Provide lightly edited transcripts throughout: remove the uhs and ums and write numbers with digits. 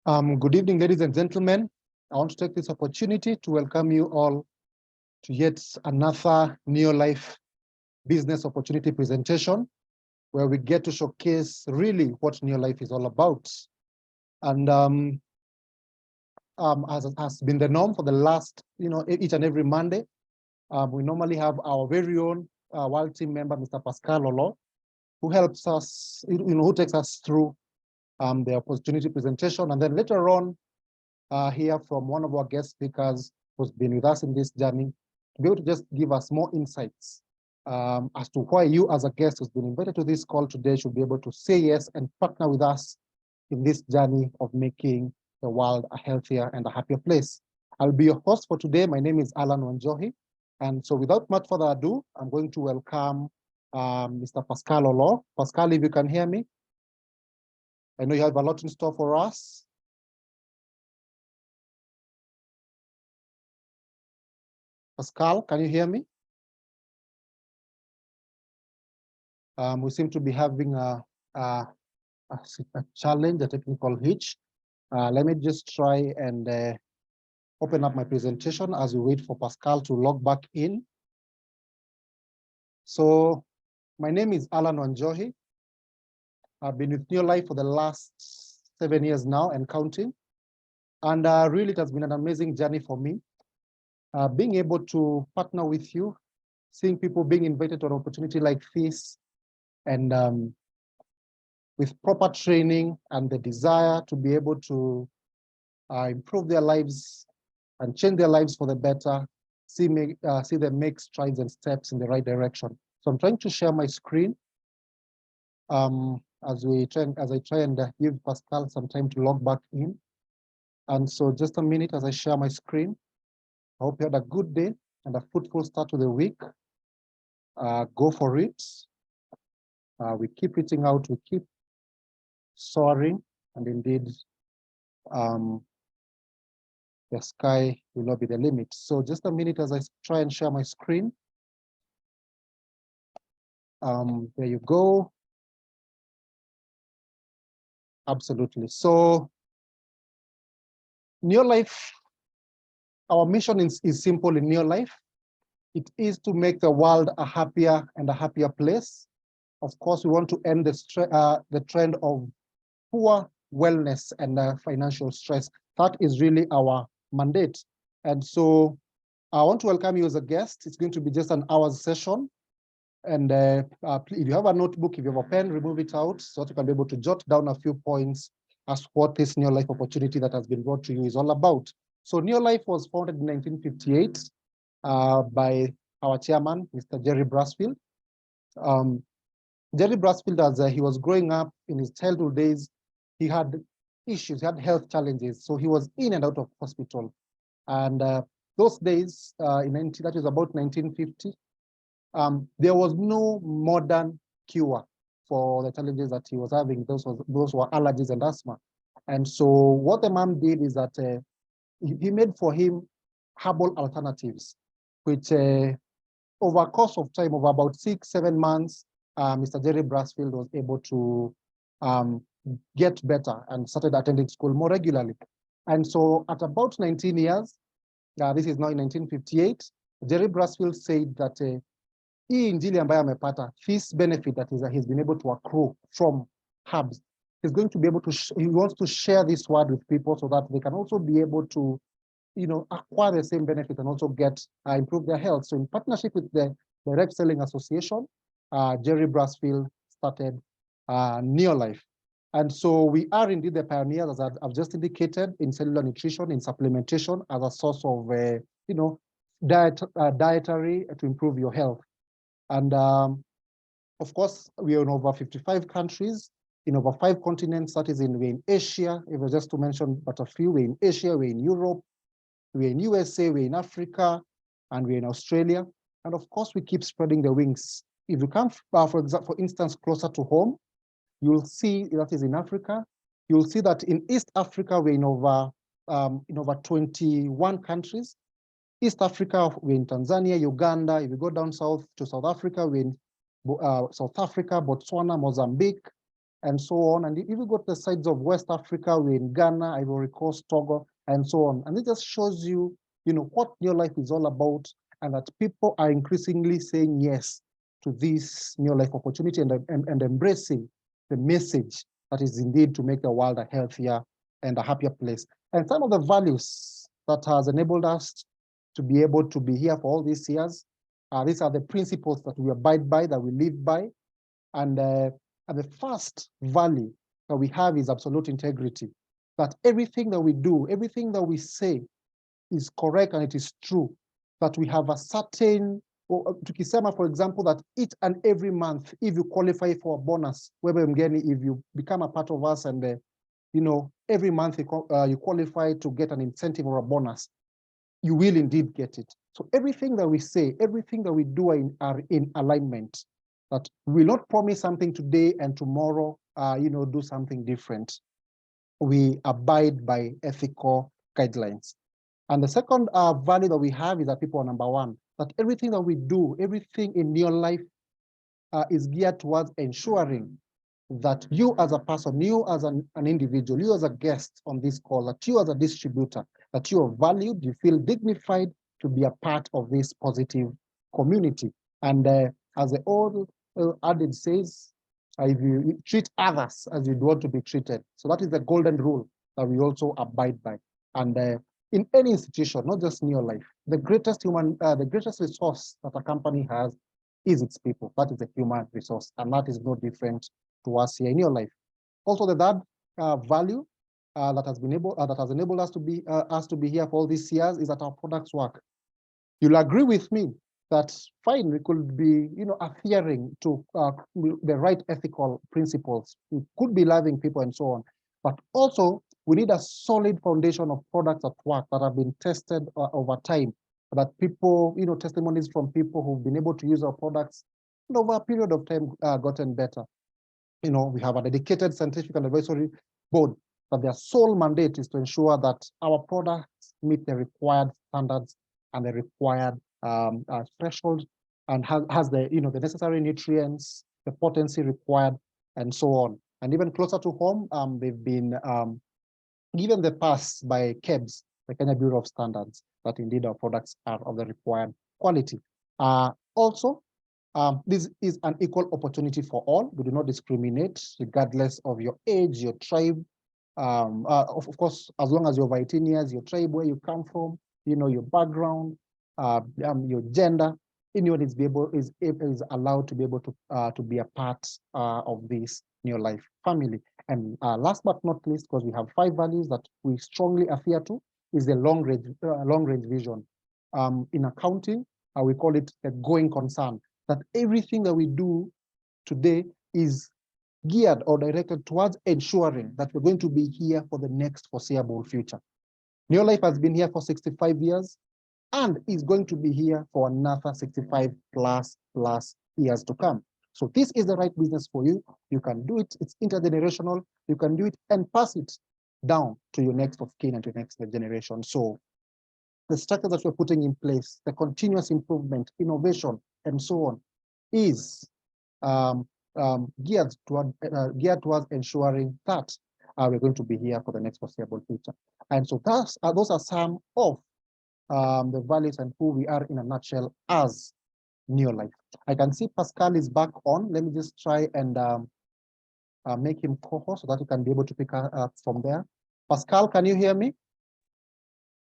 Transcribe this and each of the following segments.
Good evening, ladies and gentlemen. I want to take this opportunity to welcome you all to yet another Neolife business opportunity presentation, where we get to showcase really what Neolife is all about. And as has been the norm for the last, each and every Monday, we normally have our very own world team member, Mr. Pascal Oloo, who helps us, who takes us through the opportunity presentation, and then later on, hear from one of our guest speakers who's been with us in this journey to be able to just give us more insights as to why you as a guest who's been invited to this call today should be able to say yes and partner with us in this journey of making the world a healthier and a happier place. I'll be your host for today. My name is Alan Wanjohi. And so without much further ado, I'm going to welcome Mr. Pascal Oloo. Pascal, if you can hear me. I know you have a lot in store for us. Pascal, can you hear me? We seem to be having a challenge, a technical hitch. Let me just try and open up my presentation as we wait for Pascal to log back in. So my name is Alan Wanjohi. I've been with Neolife for the last 7 years now and counting. And really, it has been an amazing journey for me. Being able to partner with you, seeing people being invited to an opportunity like this, and with proper training and the desire to be able to improve their lives and change their lives for the better, see them make strides and steps in the right direction. So I'm trying to share my screen as I try and give Pascal some time to log back in. And so just a minute as I share my screen. I hope you had a good day and a fruitful start to the week. Go for it. We keep reaching out, we keep soaring, and indeed, the sky will not be the limit. So just a minute as I try and share my screen. There you go. Absolutely. So Neolife, our mission is simple in Neolife. It is to make the world a happier and a happier place. Of course, we want to end the trend of poor wellness and financial stress. That is really our mandate. And so I want to welcome you as a guest. It's going to be just an hour's session. And if you have a notebook, if you have a pen, remove it out so that you can be able to jot down a few points as what this Neolife opportunity that has been brought to you is all about. So Neolife was founded in 1958 by our chairman, Mr. Jerry Brasfield. Jerry Brasfield, as he was growing up in his childhood days, he had issues, he had health challenges. So he was in and out of hospital. And those days, that was about 1950, there was no modern cure for the challenges that he was having. Those were allergies and asthma. And so what the man did is that he made for him herbal alternatives, which over a course of time, over about 6-7 months, Mr. Jerry Brasfield was able to get better and started attending school more regularly. And so at about 19 years, this is now in 1958, Jerry Brasfield said that hii injili ambayo amepata, this benefit that he's been able to accrue from herbs, he's going to be able to, he wants to share this word with people so that they can also be able to, acquire the same benefit and also get, improve their health. So in partnership with the Direct Selling Association, Jerry Brasfield started Neolife. And so we are indeed the pioneers, as I've just indicated, in cellular nutrition, in supplementation as a source of, dietary to improve your health. And of course, we are in over 55 countries, in over 5 continents. That is, we're in Asia, if I just to mention but a few. We're in Asia, we're in Europe, we're in USA, we're in Africa, and we're in Australia. And of course, we keep spreading the wings. If you come, for instance, closer to home, you'll see that is in Africa. You'll see that in East Africa, we're in over 21 countries. East Africa, we're in Tanzania, Uganda. If you go down south to South Africa, we're in South Africa, Botswana, Mozambique. and so on. And if you go to the sides of West Africa, we're in Ghana, Ivory Coast, Togo, and so on. And it just shows you, what Neolife is all about, and that people are increasingly saying yes to this Neolife opportunity and embracing the message that is indeed to make the world a healthier and a happier place. And some of the values that has enabled us to be able to be here for all these years, these are the principles that we abide by, that we live by. And the first value that we have is absolute integrity, that everything that we do, everything that we say is correct and it is true, that we have a certain, tukisema, for example, that each and every month, if you qualify for a bonus, if you become a part of us and every month you qualify to get an incentive or a bonus, you will indeed get it. So everything that we say, everything that we do are in alignment, that we will not promise something today and tomorrow, do something different. We abide by ethical guidelines. And the second value that we have is that people are number one, that everything that we do, everything in your life is geared towards ensuring that you as a person, you as an individual, you as a guest on this call, that you as a distributor, that you are valued, you feel dignified to be a part of this positive community. And as the old adage says, if you treat others as you'd want to be treated. So that is the golden rule that we also abide by. And in any institution, not just Neolife, the greatest resource that a company has is its people. That is the human resource, and that is no different to us here in Neolife. Also, the third value that has enabled us to be here for all these years is that our products work. You'll agree with me that fine, we could be, adhering to the right ethical principles. We could be loving people and so on, but also we need a solid foundation of products at work that have been tested over time, that people, testimonies from people who've been able to use our products and over a period of time gotten better. We have a dedicated scientific and advisory board, but their sole mandate is to ensure that our products meet the required standards and the required threshold, and has the the necessary nutrients, the potency required, and so on. And even closer to home, they've been given the pass by KEBS, the Kenya Bureau of Standards, that indeed our products are of the required quality. Also, this is an equal opportunity for all. We do not discriminate regardless of your age, your tribe. Of course, as long as you're over 18 years, your tribe, where you come from, your background, your gender, anyone is allowed to be able to be a part of this Neolife family. And last but not least, because we have 5 values that we strongly adhere to, is the long range vision. In accounting, we call it a going concern, that everything that we do today is geared or directed towards ensuring that we're going to be here for the next foreseeable future. Neolife has been here for 65 years and is going to be here for another 65 plus years to come. So this is the right business for you. You can do it. It's intergenerational. You can do it and pass it down to your next of kin and to your next generation. So the structure that we're putting in place, the continuous improvement, innovation, and so on, is geared towards ensuring that we're going to be here for the next foreseeable future. And so those are some of the values and who we are in a nutshell as Neolife. I can see Pascal is back on. Let me just try and make him co-host so that he can be able to pick up from there. Pascal, can you hear me?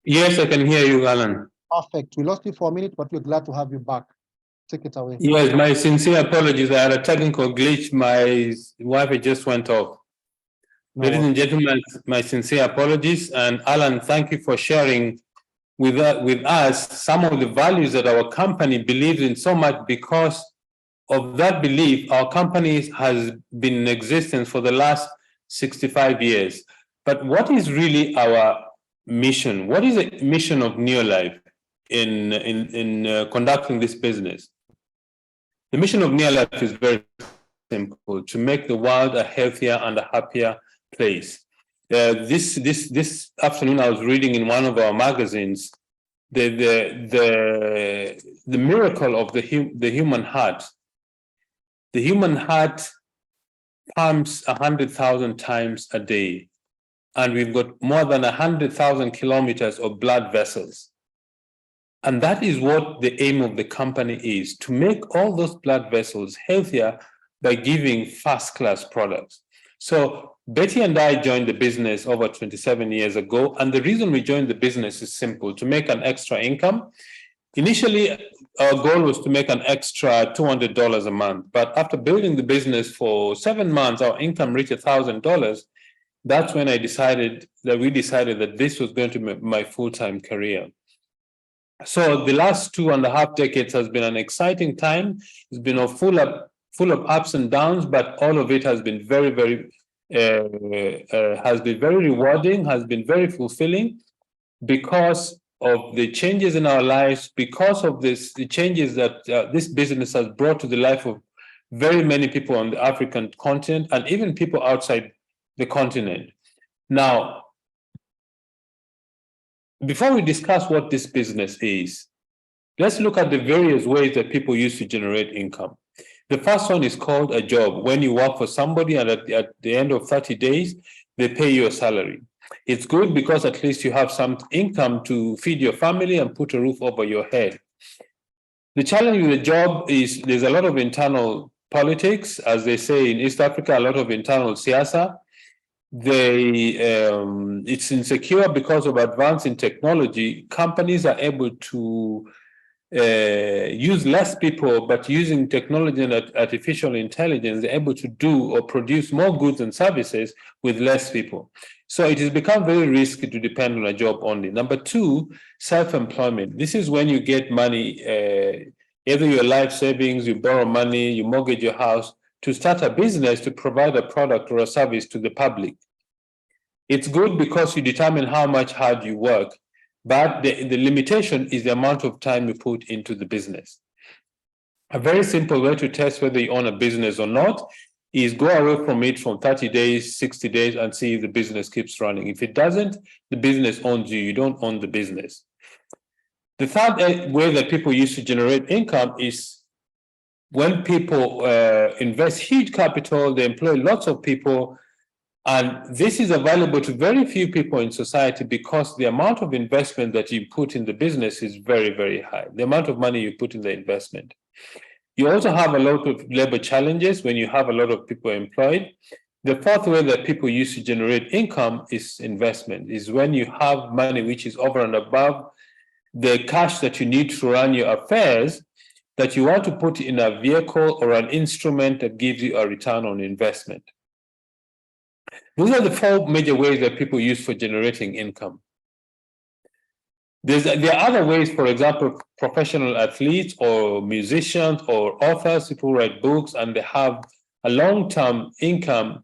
Yes, I can hear you, Alan. Perfect. We lost you for a minute, but we're glad to have you back. Take it away. Yes, my sincere apologies. I had a technical glitch. My Wi-Fi just went off. No. Ladies and gentlemen, my sincere apologies. And Alan, thank you for sharing with us some of the values that our company believes in so much. Because of that belief, our company has been in existence for the last 65 years. But what is really our mission? What is the mission of Neolife in conducting this business? The mission of Neolife is very simple: to make the world a healthier and a happier place. This afternoon, I was reading in one of our magazines the miracle of the human heart. The human heart pumps 100,000 times a day. And we've got more than 100,000 kilometers of blood vessels. And that is what the aim of the company is, to make all those blood vessels healthier by giving first-class products. So Betty and I joined the business over 27 years ago. And the reason we joined the business is simple: to make an extra income. Initially, our goal was to make an extra $200 a month. But after building the business for 7 months, our income reached $1,000. That's when we decided that this was going to be my full-time career. So the last 2.5 decades has been an exciting time. It's been full of ups and downs, but all of it has been very rewarding, has been very fulfilling, because of the changes in our lives, because of the changes that this business has brought to the life of very many people on the African continent and even people outside the continent. Now, before we discuss what this business is, let's look at the various ways that people use to generate income. The first one is called a job. When you work for somebody and at the end of 30 days, they pay you a salary. It's good because at least you have some income to feed your family and put a roof over your head. The challenge with the job is there's a lot of internal politics, as they say in East Africa, a lot of internal siasa. It's insecure because of advance in technology. Companies are able to use less people, but using technology and artificial intelligence, they're able to do or produce more goods and services with less people. So it has become very risky to depend on a job only. Number two, self-employment. This is when you get money, either your life savings, you borrow money, you mortgage your house to start a business to provide a product or a service to the public. It's good because you determine how much hard you work, but the limitation is the amount of time you put into the business. A very simple way to test whether you own a business or not is go away from it for 30 days, 60 days, and see if the business keeps running. If it doesn't, the business owns you. You don't own the business. The third way that people use to generate income is when people invest huge capital, they employ lots of people, and this is available to very few people in society because the amount of investment that you put in the business is very, very high, the amount of money you put in the investment. You also have a lot of labor challenges when you have a lot of people employed. The fourth way that people use to generate income is investment, is when you have money which is over and above the cash that you need to run your affairs, that you want to put in a vehicle or an instrument that gives you a return on investment. Those are the four major ways that people use for generating income. There are other ways, for example, professional athletes or musicians or authors, people who write books and they have a long-term income,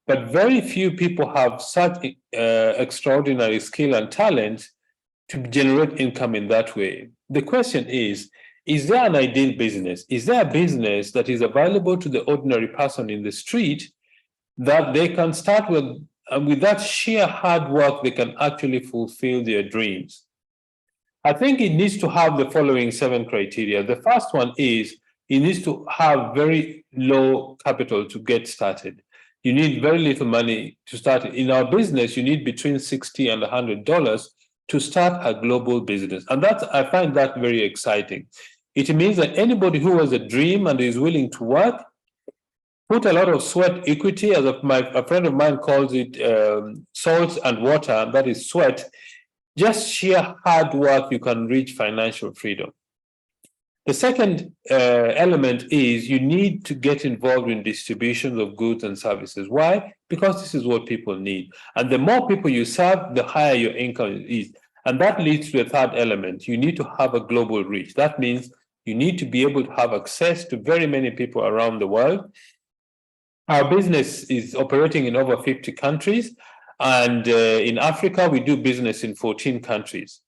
but very few people have such extraordinary skill and talent to generate income in that way. The question is there an ideal business? Is there a business that is available to the ordinary person in the street that they can start with, and with that sheer hard work, they can actually fulfill their dreams? I think it needs to have the following 7 criteria. The first one is it needs to have very low capital to get started. You need very little money to start it. In our business, you need between $60 and $100 to start a global business. And I find that very exciting. It means that anybody who has a dream and is willing to work, put a lot of sweat equity, as a friend of mine calls it, salt and water, and that is sweat. Just sheer hard work, you can reach financial freedom. The second element is you need to get involved in distribution of goods and services. Why? Because this is what people need. And the more people you serve, the higher your income is. And that leads to the third element. You need to have a global reach. That means you need to be able to have access to very many people around the world. Our business is operating in over 50 countries. And in Africa, we do business in 14 countries.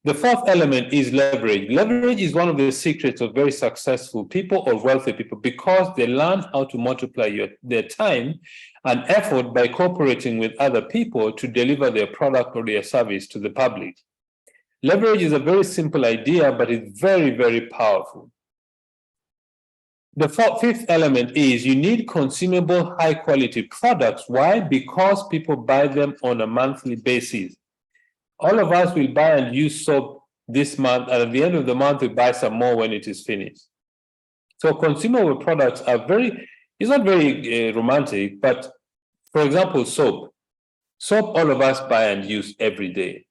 The fourth element is leverage. Leverage is one of the secrets of very successful people or wealthy people because they learn how to multiply their time and effort by cooperating with other people to deliver their product or their service to the public. Leverage is a very simple idea, but it's very, very powerful. The fifth element is you need consumable, high-quality products. Why? Because people buy them on a monthly basis. All of us will buy and use soap this month, and at the end of the month, we buy some more when it is finished. So consumable products are it's not very romantic, but for example, soap. Soap, all of us buy and use every day.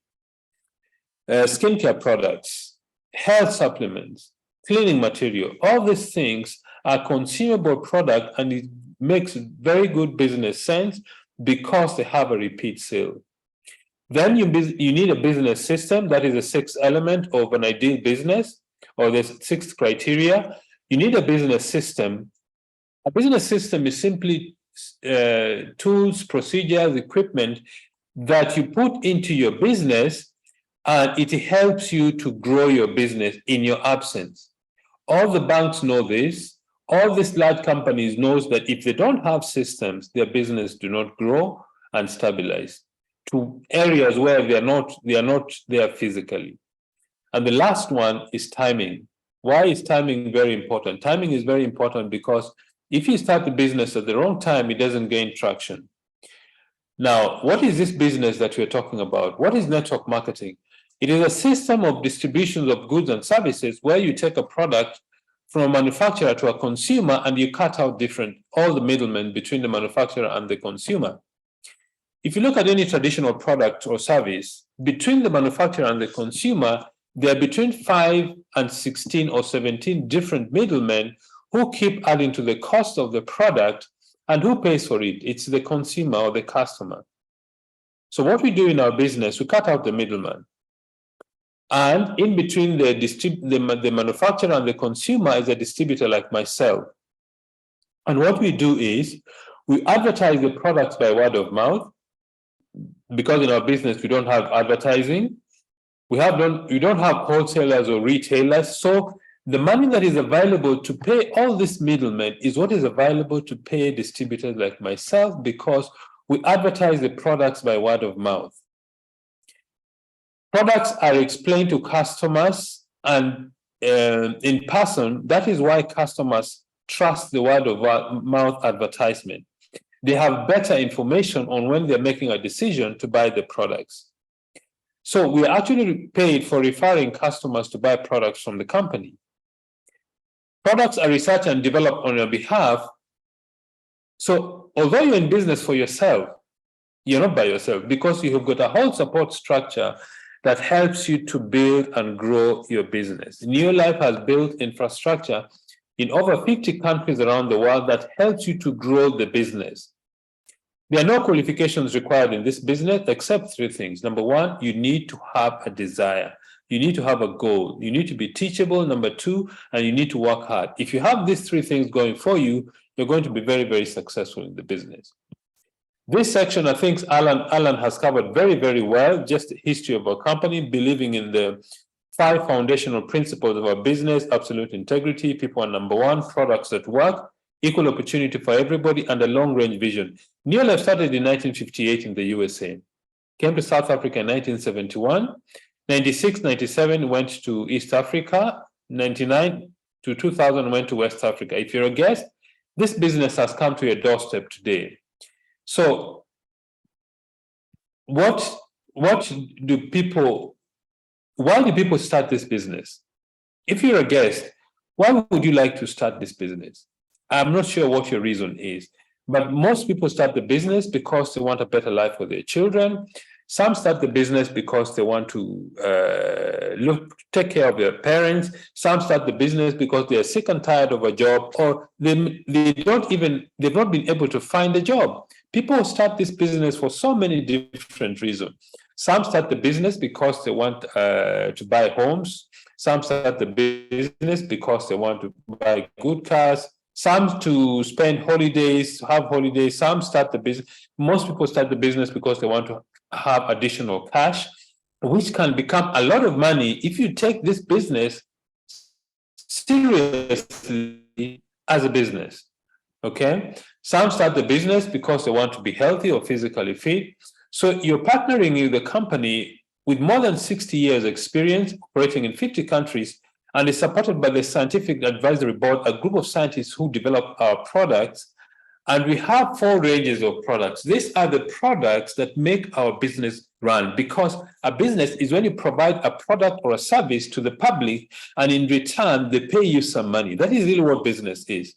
Skincare products, health supplements, cleaning material, all these things are consumable products, and it makes very good business sense because they have a repeat sale. Then you need a business system. That is the sixth element of an ideal business, or the sixth criteria. You need a business system. A business system is simply tools, procedures, equipment that you put into your business, and it helps you to grow your business in your absence. All the banks know this. All these large companies know that if they don't have systems, their business do not grow and stabilize to areas where they are not there physically. And the last one is timing. Why is timing very important? Timing is very important because if you start the business at the wrong time, it doesn't gain traction. Now, what is this business that we're talking about? What is network marketing? It is a system of distributions of goods and services where you take a product from a manufacturer to a consumer and you cut out all the middlemen between the manufacturer and the consumer. If you look at any traditional product or service, between the manufacturer and the consumer, there are between 5 and 16 or 17 different middlemen who keep adding to the cost of the product, and who pays for it? It's the consumer or the customer. So what we do in our business, we cut out the middleman. And in between the manufacturer and the consumer is a distributor like myself. And what we do is we advertise the products by word of mouth, because in our business we don't have advertising. We don't have wholesalers or retailers. So the money that is available to pay all these middlemen is what is available to pay distributors like myself, because we advertise the products by word of mouth. Products are explained to customers and in person. That is why customers trust the word of mouth advertisement. They have better information on when they're making a decision to buy the products. So we are actually paid for referring customers to buy products from the company. Products are researched and developed on your behalf. So although you're in business for yourself, you're not by yourself, because you have got a whole support structure that helps you to build and grow your business. Neolife has built infrastructure in over 50 countries around the world that helps you to grow the business. There are no qualifications required in this business except three things. Number one, you need to have a desire. You need to have a goal. You need to be teachable, number two, and you need to work hard. If you have these three things going for you, you're going to be very, very successful in the business. This section, I think Alan has covered very, very well, just the history of our company, believing in the 5 foundational principles of our business: absolute integrity, people are number one, products that work, equal opportunity for everybody, and a long-range vision. Neolife started in 1958 in the USA, came to South Africa in 1971, 96, 97 went to East Africa, 99 to 2000 went to West Africa. If you're a guest, this business has come to your doorstep today. So why do people start this business? If you're a guest, why would you like to start this business? I'm not sure what your reason is, but most people start the business because they want a better life for their children. Some start the business because they want to take care of their parents. Some start the business because they are sick and tired of a job, or they've not been able to find a job. People start this business for so many different reasons. Some start the business because they want to buy homes. Some start the business because they want to buy good cars. Some to spend holidays, have holidays. Some start the business. Most people start the business because they want to have additional cash, which can become a lot of money if you take this business seriously as a business. Okay? Some start the business because they want to be healthy or physically fit. So you're partnering with a company with more than 60 years experience operating in 50 countries, and is supported by the Scientific Advisory Board, a group of scientists who develop our products. And we have 4 ranges of products. These are the products that make our business run, because a business is when you provide a product or a service to the public, and in return, they pay you some money. That is really what business is.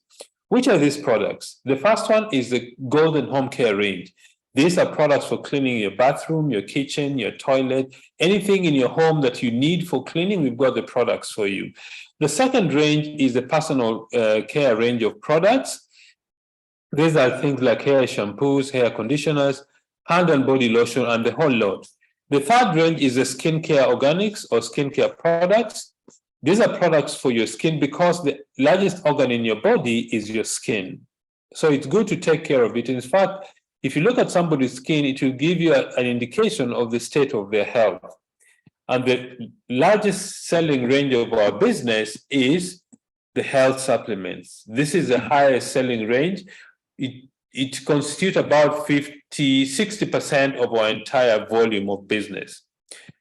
Which are these products? The first one is the Golden Home Care range. These are products for cleaning your bathroom, your kitchen, your toilet, anything in your home that you need for cleaning, we've got the products for you. The second range is the personal care range of products. These are things like hair shampoos, hair conditioners, hand and body lotion, and the whole lot. The third range is the skincare organics or skincare products. These are products for your skin because the largest organ in your body is your skin. So it's good to take care of it. In fact, if you look at somebody's skin, it will give you an indication of the state of their health. And the largest selling range of our business is the health supplements. This is the highest selling range. It constitutes about 60% of our entire volume of business.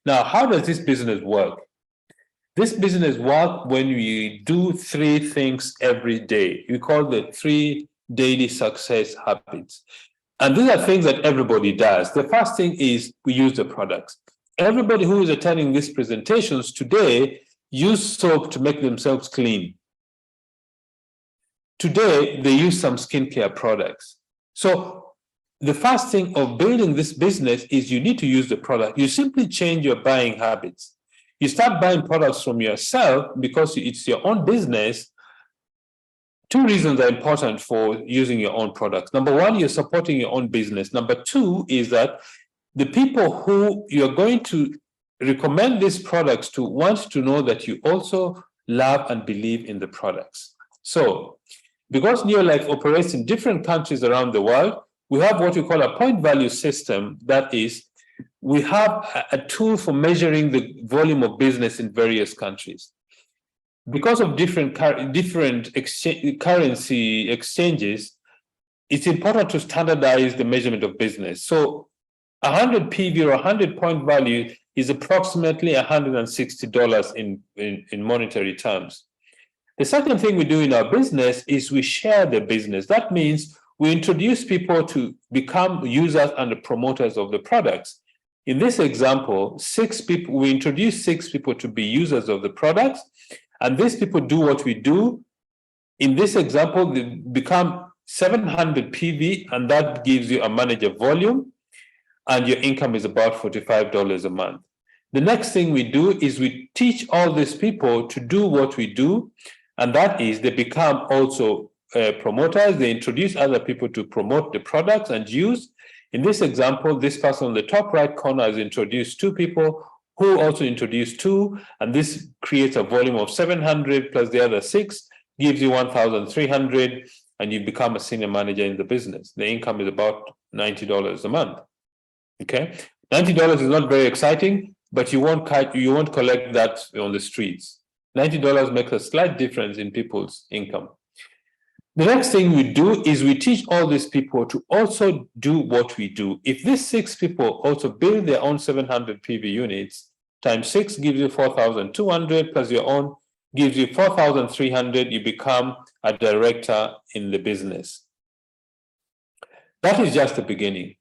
Now, how does this business work? This business works when we do 3 things every day. We call the 3 daily success habits. And these are things that everybody does. The first thing is we use the products. Everybody who is attending these presentations today use soap to make themselves clean. Today, they use some skincare products. So the first thing of building this business is you need to use the product. You simply change your buying habits. You start buying products from yourself because it's your own business. 2 reasons are important for using your own products. Number 1, you're supporting your own business. Number 2 is that the people who you're going to recommend these products to want to know that you also love and believe in the products. So, because Neolife operates in different countries around the world, we have what we call a point value system. That is, we have a tool for measuring the volume of business in various countries. Because of different currency exchanges, it's important to standardize the measurement of business. So 100 PV or 100 point value is approximately $160 in monetary terms. The second thing we do in our business is we share the business. That means we introduce people to become users and promoters of the products. In this example, we introduce 6 people to be users of the products, and these people do what we do. In this example, they become 700 PV, and that gives you a manager volume, and your income is about $45 a month. The next thing we do is we teach all these people to do what we do, and that is they become also promoters. They introduce other people to promote the products and use. In this example, this person on the top right corner has introduced 2 people who also introduced 2, and this creates a volume of 700 plus the other 6, gives you 1,300, and you become a senior manager in the business. The income is about $90 a month. Okay, $90 is not very exciting, but you won't collect that on the streets. $90 makes a slight difference in people's income. The next thing we do is we teach all these people to also do what we do. If these 6 people also build their own 700 PV units, times 6 gives you 4,200, plus your own gives you 4,300, you become a director in the business. That is just the beginning.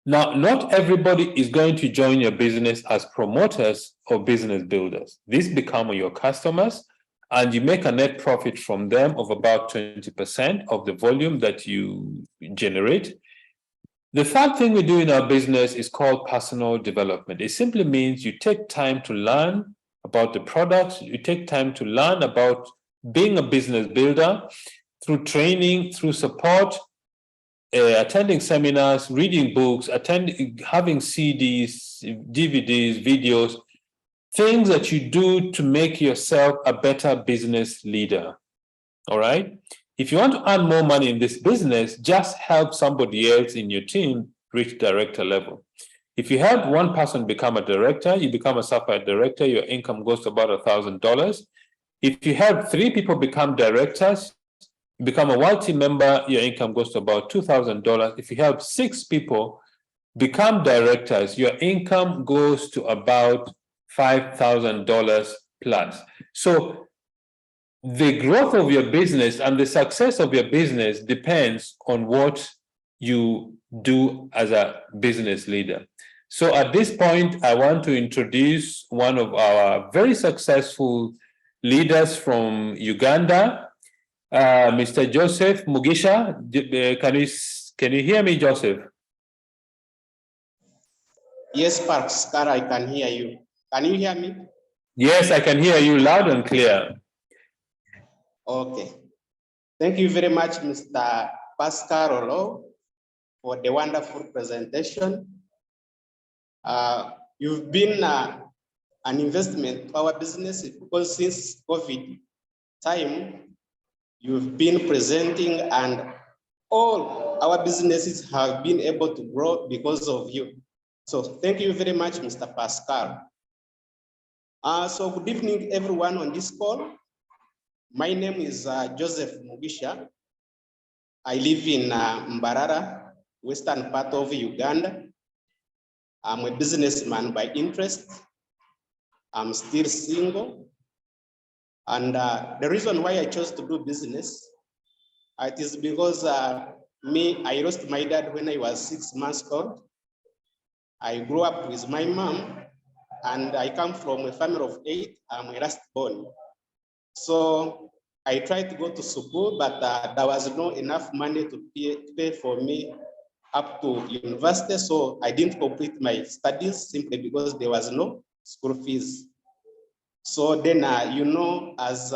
Now, not everybody is going to join your business as promoters or business builders. These become your customers, and you make a net profit from them of about 20% of the volume that you generate. The third thing we do in our business is called personal development. It simply means you take time to learn about the products, you take time to learn about being a business builder through training, through support, attending seminars, reading books, having CDs, DVDs, videos, things that you do to make yourself a better business leader. All right? If you want to earn more money in this business, just help somebody else in your team reach director level. If you help one person become a director, you become a sapphire director, your income goes to about $1,000. If you help 3 people become directors, become a wild team member, your income goes to about $2,000. If you help 6 people become directors, your income goes to about $5,000 plus. So the growth of your business and the success of your business depends on what you do as a business leader. So at this point, I want to introduce one of our very successful leaders from Uganda, Mr. Joseph Mugisha. Can you hear me, Joseph? Yes, Pascal, I can hear you. Can you hear me? Yes, I can hear you loud and clear. Okay. Thank you very much, Mr. Pascal Oloo, for the wonderful presentation. You've been an investment to our business because since COVID time, you've been presenting and all our businesses have been able to grow because of you. So thank you very much, Mr. Pascal. So good evening, everyone on this call. My name is Joseph Mugisha. I live in Mbarara, western part of Uganda. I'm a businessman by interest. I'm still single. And the reason why I chose to do business, it is because I lost my dad when I was 6 months old. I grew up with my mom, and I come from a family of 8. I'm a last born. So I tried to go to school, but there was not enough money to pay for me up to university. So I didn't complete my studies simply because there was no school fees. So then, as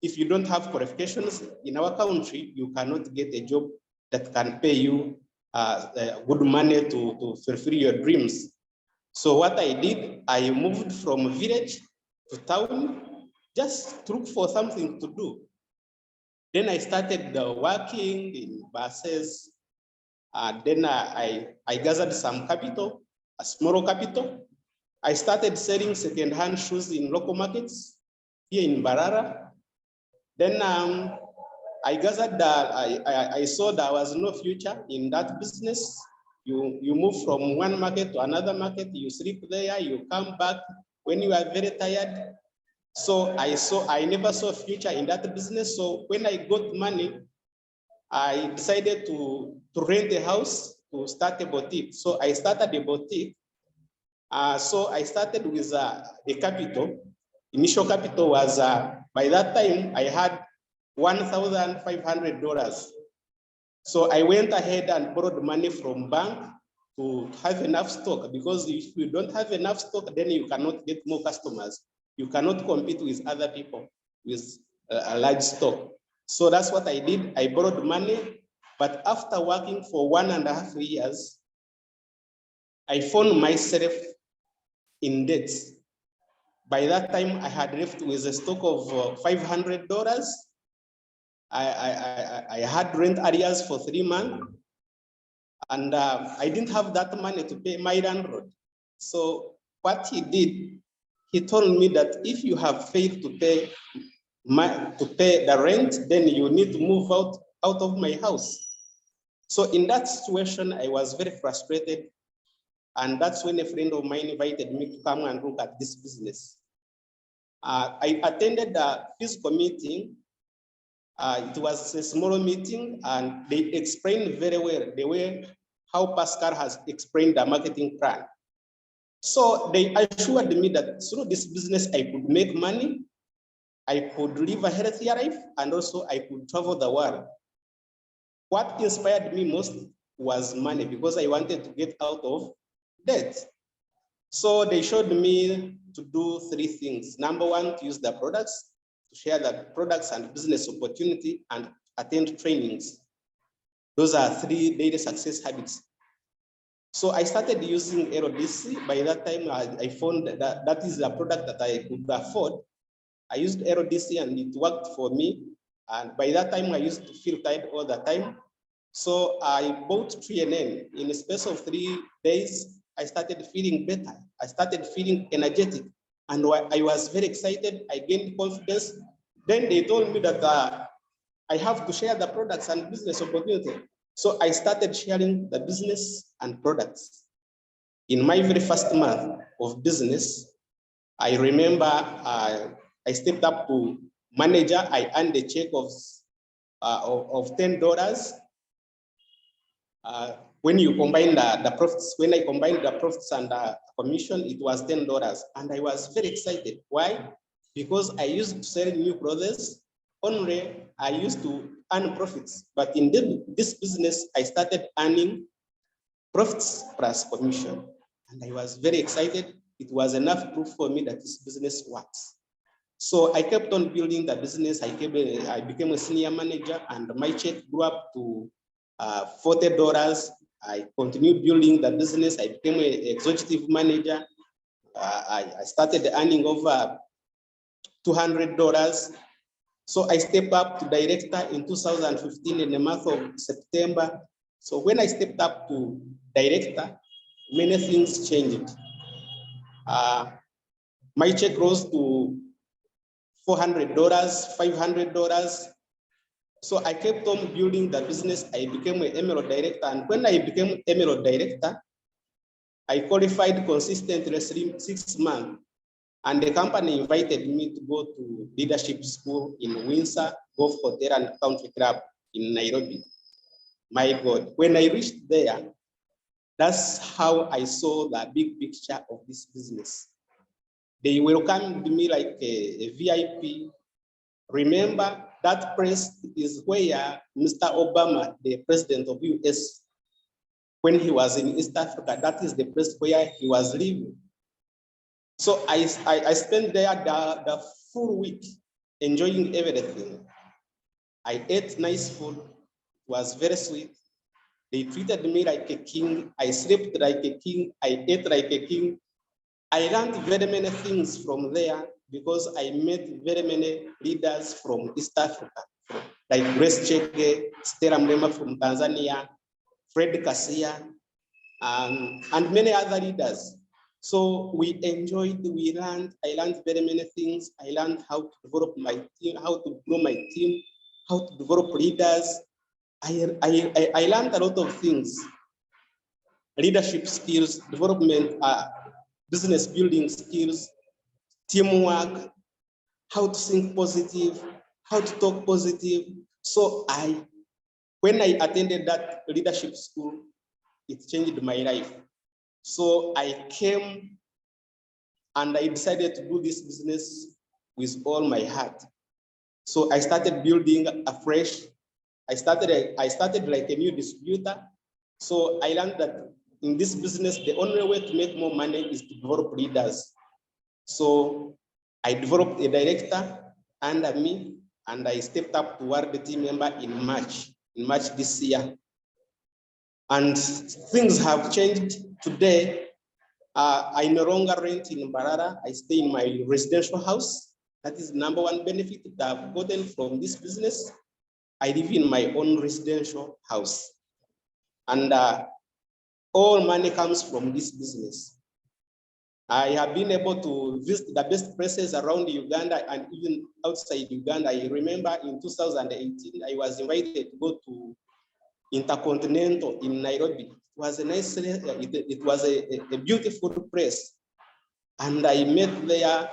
if you don't have qualifications in our country, you cannot get a job that can pay you good money to fulfill your dreams. So what I did, I moved from village to town just to look for something to do. Then I started working in buses. Then I gathered some capital, a small capital. I started selling second-hand shoes in local markets here in Barara. Then I gathered that I saw there was no future in that business. You move from one market to another market, you sleep there, you come back when you are very tired. So I never saw future in that business. So when I got money, I decided to rent a house to start a boutique. So I started a boutique. So I started with the capital. Initial capital was, by that time, I had $1,500. So I went ahead and borrowed money from bank to have enough stock, because if you don't have enough stock, then you cannot get more customers. You cannot compete with other people with a large stock. So that's what I did. I borrowed money, but after working for 1.5 years, I found myself in debt. By that time, I had left with a stock of $500. I had rent arrears for 3 months, and I didn't have that money to pay my landlord. So what he did, he told me that if you have failed to pay the rent, then you need to move out of my house. So in that situation, I was very frustrated. And that's when a friend of mine invited me to come and look at this business. I attended the physical meeting. It was a small meeting, and they explained very well the way how Pascal has explained the marketing plan. So they assured me that through this business, I could make money, I could live a healthier life, and also I could travel the world. What inspired me most was money, because I wanted to get out of debt. So they showed me to do 3 things. Number 1, to use the products, to share the products and business opportunity, and attend trainings. Those are 3 daily success habits. So I started using LDC. By that time, I found that is a product that I could afford. I used LDC and it worked for me. And by that time, I used to feel tired all the time. So I bought TNN. In a space of 3 days, I started feeling better. I started feeling energetic. And I was very excited. I gained confidence. Then they told me that I have to share the products and business opportunity. So I started sharing the business and products. In my very first month of business, I remember I I stepped up to manager. I earned a check of $10. When you combine the profits, when I combined the profits and the commission, it was $10. And I was very excited. Why? Because I used to sell new clothes. Only I used to earn profits. But in this business, I started earning profits plus commission. And I was very excited. It was enough proof for me that this business works. So I kept on building the business. I became a senior manager, and my check grew up to $40. I continued building the business. I became an executive manager. I started earning over $200. So I stepped up to director in 2015 in the month of September. So when I stepped up to director, many things changed. My check rose to $400, $500. So I kept on building the business. I became an emerald director. And when I became emerald director, I qualified consistently 6 months. And the company invited me to go to leadership school in Windsor Golf Hotel and Country Club in Nairobi. My God, when I reached there, that's how I saw the big picture of this business. They welcomed me like a VIP. Remember, that place is where Mr. Obama, the president of US, when he was in East Africa, that is the place where he was living. So I spent there the full week enjoying everything. I ate nice food, it was very sweet. They treated me like a king. I slept like a king. I ate like a king. I learned very many things from there because I met very many leaders from East Africa, like Grace Chege, Stella Mrema from Tanzania, Fred Kasia, and many other leaders. So we enjoyed, I learned very many things. I learned how to develop my team, how to grow my team, how to develop leaders. I learned a lot of things, leadership skills, development, business building skills, teamwork, how to think positive, how to talk positive. So when I attended that leadership school, it changed my life. So I came and I decided to do this business with all my heart. So I started building afresh. I started like a new distributor. So I learned that in this business, the only way to make more money is to develop leaders. So I developed a director under me, and I stepped up toward the team member in March this year. And things have changed today. I no longer rent in Mbarara. I stay in my residential house. That is the number one benefit that I've gotten from this business. I live in my own residential house. And all money comes from this business. I have been able to visit the best places around Uganda and even outside Uganda. I remember in 2018, I was invited to go to Intercontinental in Nairobi. It was a nice, it was a beautiful place. And I met there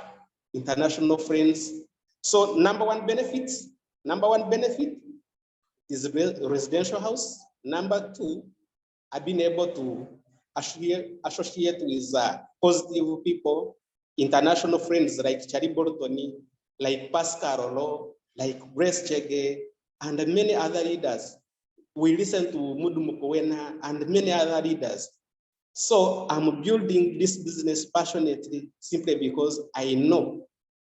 international friends. So number one benefit is a residential house. Number two, I've been able to associate with positive people, international friends like Charlie Bortoni, like Pascal Oloo, like Grace Chege, and many other leaders. We listen to Mudu Mukowena and many other leaders. So I'm building this business passionately simply because I know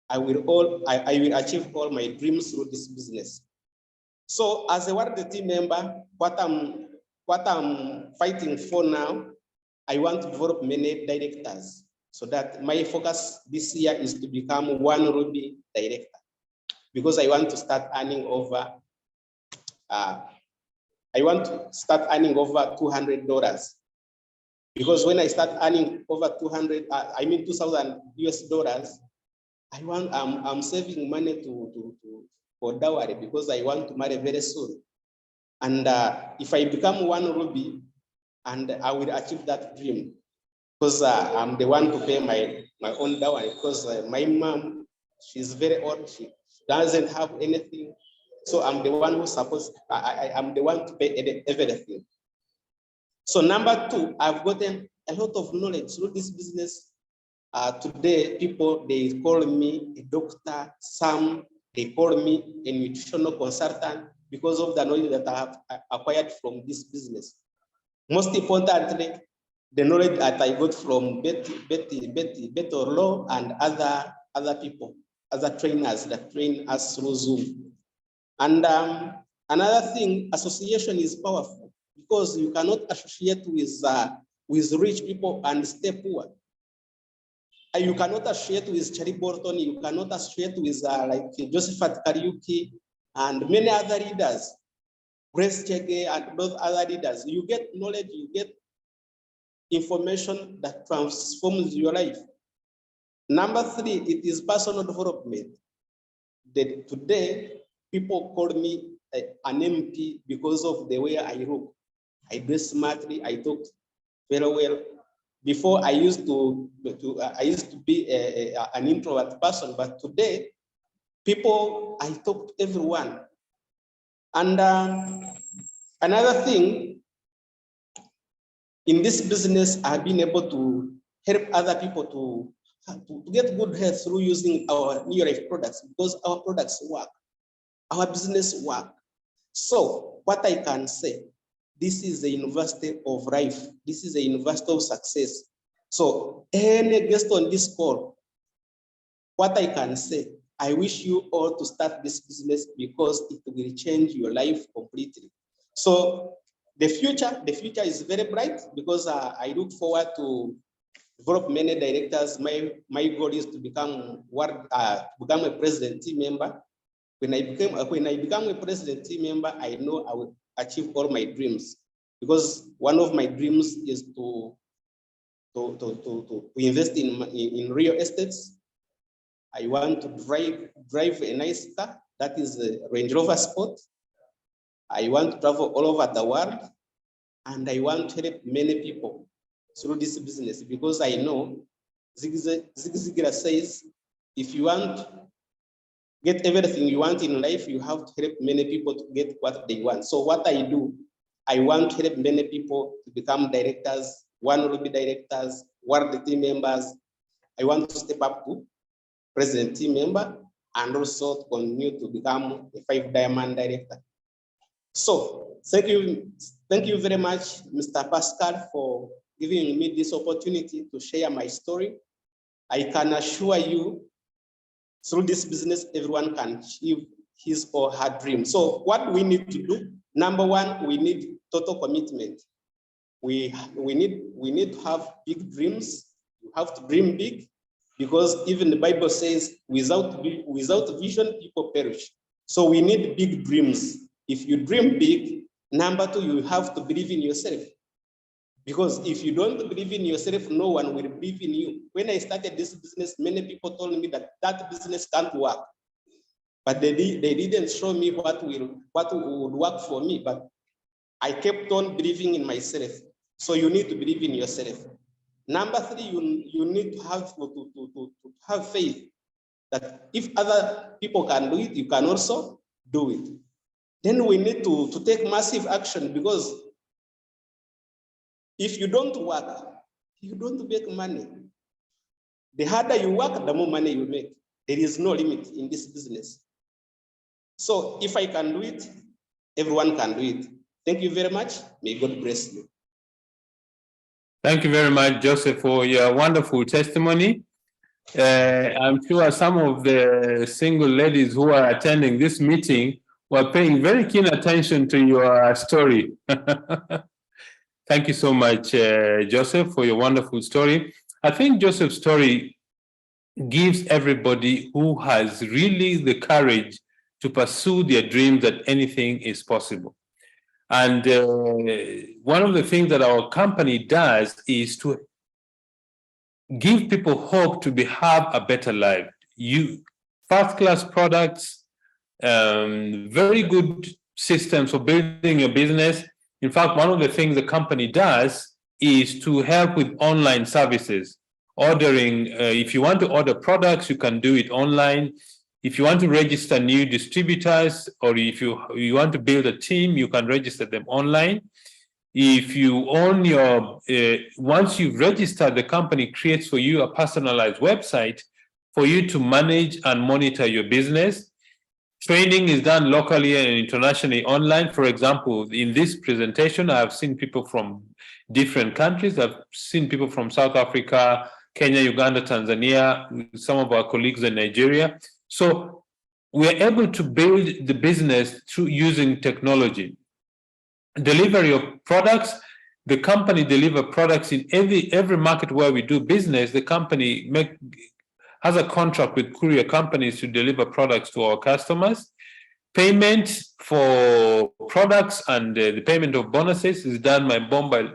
I will achieve all my dreams through this business. So as a World Team member, what I'm fighting for now, I want to develop many directors so that my focus this year is to become one Ruby director, because I want to start earning over $200. Because when I start earning over 200, $2,000 US, I'm saving money for dowry because I want to marry very soon. And if I become one Ruby, and I will achieve that dream, because I'm the one to pay my own dowry, because my mom She's very old. She doesn't have anything. So I'm the one who supposed, I'm the one to pay everything. So number two, I've gotten a lot of knowledge through this business. Today, people, they call me a doctor, some, they call me a nutritional consultant because of the knowledge that I have acquired from this business. Most importantly, the knowledge that I got from Betty Oloo and other people, other trainers that train us through Zoom. And another thing, association is powerful because you cannot associate with rich people and stay poor. You cannot associate with Charlie Bolton, you cannot associate with like Joseph Kariuki and many other leaders, Grace Chege and those other leaders. You get knowledge, you get information that transforms your life. Number three, it is personal development. Today, people call me an MP because of the way I look. I dress smartly, I talk very well. Before I used to be an introvert person, but today, I talk to everyone. And another thing, in this business, I've been able to help other people to get good health through using our Neolife products because our products work, our business work. So what I can say, this is the university of life. This is a university of success. So any guest on this call, what I can say, I wish you all to start this business because it will change your life completely. So the future is very bright because I look forward to develop many directors. My goal is to become a president team member. When I become a president team member, I know I will achieve all my dreams because one of my dreams is to invest in real estates. I want to drive a nice car, that is a Range Rover Sport. I want to travel all over the world, and I want to help many people through this business because I know Zig Ziglar says, if you want to get everything you want in life, you have to help many people to get what they want. So what I do, I want to help many people to become directors, one will be directors, world team members. I want to step up to president team member and also to continue to become a 5-diamond director. So thank you very much, Mr. Pascal, for giving me this opportunity to share my story. I can assure you, through this business, everyone can achieve his or her dream. So what we need to do, number one, we need total commitment. We need to have big dreams. You have to dream big because even the Bible says, without vision, people perish. So we need big dreams. If you dream big, number two, you have to believe in yourself. Because if you don't believe in yourself, no one will believe in you. When I started this business, many people told me that business can't work. But they didn't show me what would work for me. But I kept on believing in myself. So you need to believe in yourself. Number three, you need to have faith that if other people can do it, you can also do it. Then we need to take massive action because if you don't work, you don't make money. The harder you work, the more money you make. There is no limit in this business. So if I can do it, everyone can do it. Thank you very much. May God bless you. Thank you very much, Joseph, for your wonderful testimony. I'm sure some of the single ladies who are attending this meeting were paying very keen attention to your story. Thank you so much, Joseph, for your wonderful story. I think Joseph's story gives everybody who has really the courage to pursue their dreams that anything is possible. And one of the things that our company does is to give people hope to have a better life. First-class products, very good systems for building a business. In fact, one of the things the company does is to help with online services, ordering. If you want to order products, you can do it online. If you want to register new distributors, or if you want to build a team, you can register them online. If you own your, once you've registered, the company creates for you a personalized website for you to manage and monitor your business. Training is done locally and internationally online. For example, in this presentation, I've seen people from different countries. I've seen people from South Africa, Kenya, Uganda, Tanzania, some of our colleagues in Nigeria. So we're able to build the business through using technology. Delivery of products, the company deliver products in every market where we do business. The company has a contract with courier companies to deliver products to our customers. Payment for products and the payment of bonuses is done by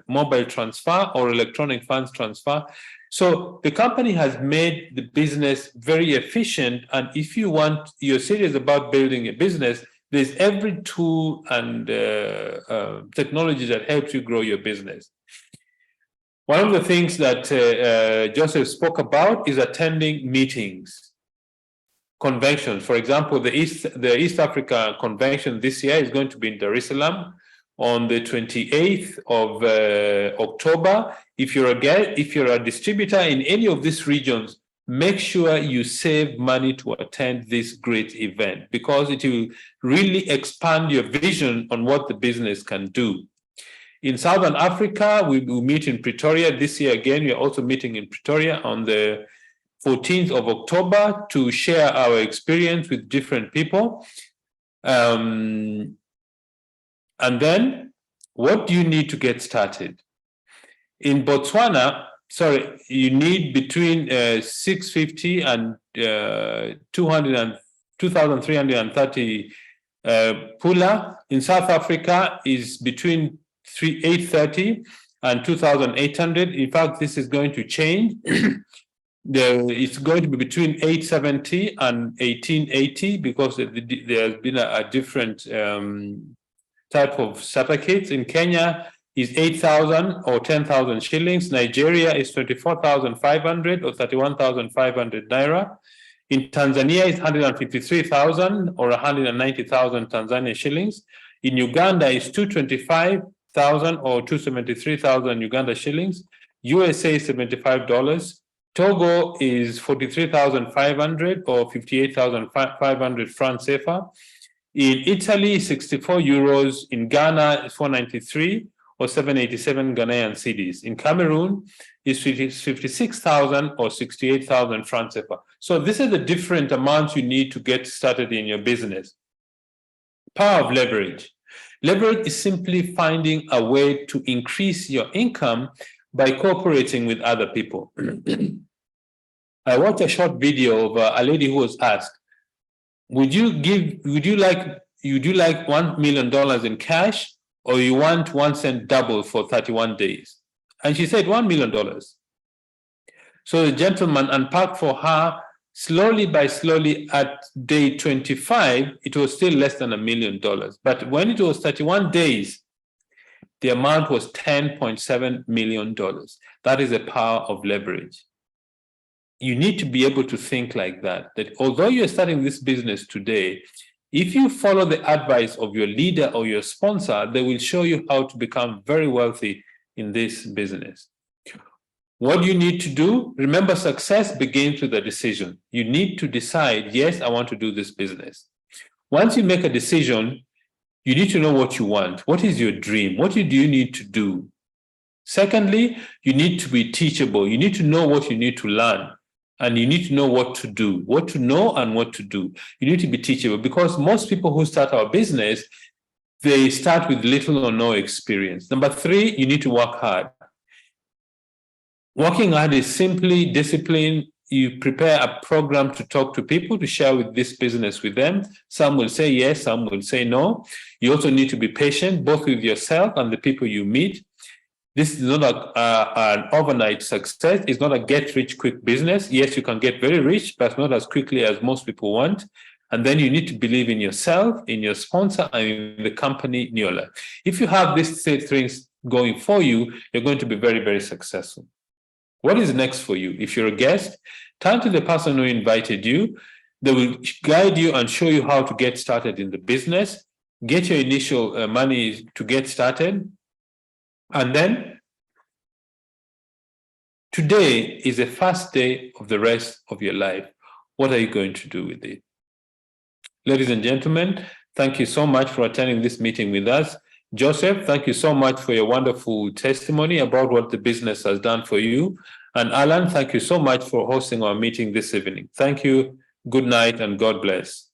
mobile transfer or electronic funds transfer. So the company has made the business very efficient. And if you're serious about building a business, there's every tool and technology that helps you grow your business. One of the things that Joseph spoke about is attending meetings, conventions. For example, the East Africa Convention this year is going to be in Dar es Salaam on the 28th of October. If you're a distributor in any of these regions, make sure you save money to attend this great event, because it will really expand your vision on what the business can do. In Southern Africa, we will meet in Pretoria. This year, again, we are also meeting in Pretoria on the 14th of October to share our experience with different people. And then, what do you need to get started? In Botswana, you need between 650 and 2,330 pula. In South Africa is between 830 and 2,800. In fact, this is going to change. It's going to be between 870 and 1880 because there has been a different type of starter kits. In Kenya is 8,000 or 10,000 shillings. Nigeria is 24,500 or 31,500 naira. In Tanzania is 153,000 or 190,000 Tanzania shillings. In Uganda is 225,000 or 273,000 Uganda shillings. USA is $75. Togo is 43,500 or 58,500 francs CFA. In Italy, 64 euros. In Ghana, 493 or 787 Ghanaian cedis. In Cameroon, is 56,000 or 68,000 francs CFA. So these are the different amounts you need to get started in your business. Power of leverage. Leverage is simply finding a way to increase your income by cooperating with other people. I watched a short video of a lady who was asked, would you like $1 million in cash, or you want 1 cent double for 31 days? And she said $1 million. So the gentleman unpacked for her slowly at day 25, it was still less than $1 million. But when it was 31 days, the amount was $10.7 million. That is the power of leverage. You need to be able to think like that although you're starting this business today, if you follow the advice of your leader or your sponsor, they will show you how to become very wealthy in this business. What do you need to do? Remember, success begins with a decision. You need to decide, yes, I want to do this business. Once you make a decision, you need to know what you want. What is your dream? What do you need to do? Secondly, you need to be teachable. You need to know what you need to learn. And you need to know what to do, what to know and what to do. You need to be teachable, because most people who start our business, they start with little or no experience. Number 3, you need to work hard. Working hard is simply discipline. You prepare a program to talk to people, to share with this business with them. Some will say yes, some will say no. You also need to be patient, both with yourself and the people you meet. This is not an overnight success. It's not a get-rich-quick business. Yes, you can get very rich, but not as quickly as most people want. And then you need to believe in yourself, in your sponsor, and in the company, Neolife. If you have these 3 things going for you, you're going to be very, very successful. What is next for you? If you're a guest, turn to the person who invited you. They will guide you and show you how to get started in the business, get your initial money to get started. And then today is the first day of the rest of your life. What are you going to do with it? Ladies and gentlemen, thank you so much for attending this meeting with us. Joseph, thank you so much for your wonderful testimony about what the business has done for you. And Alan, thank you so much for hosting our meeting this evening. Thank you. Good night and God bless.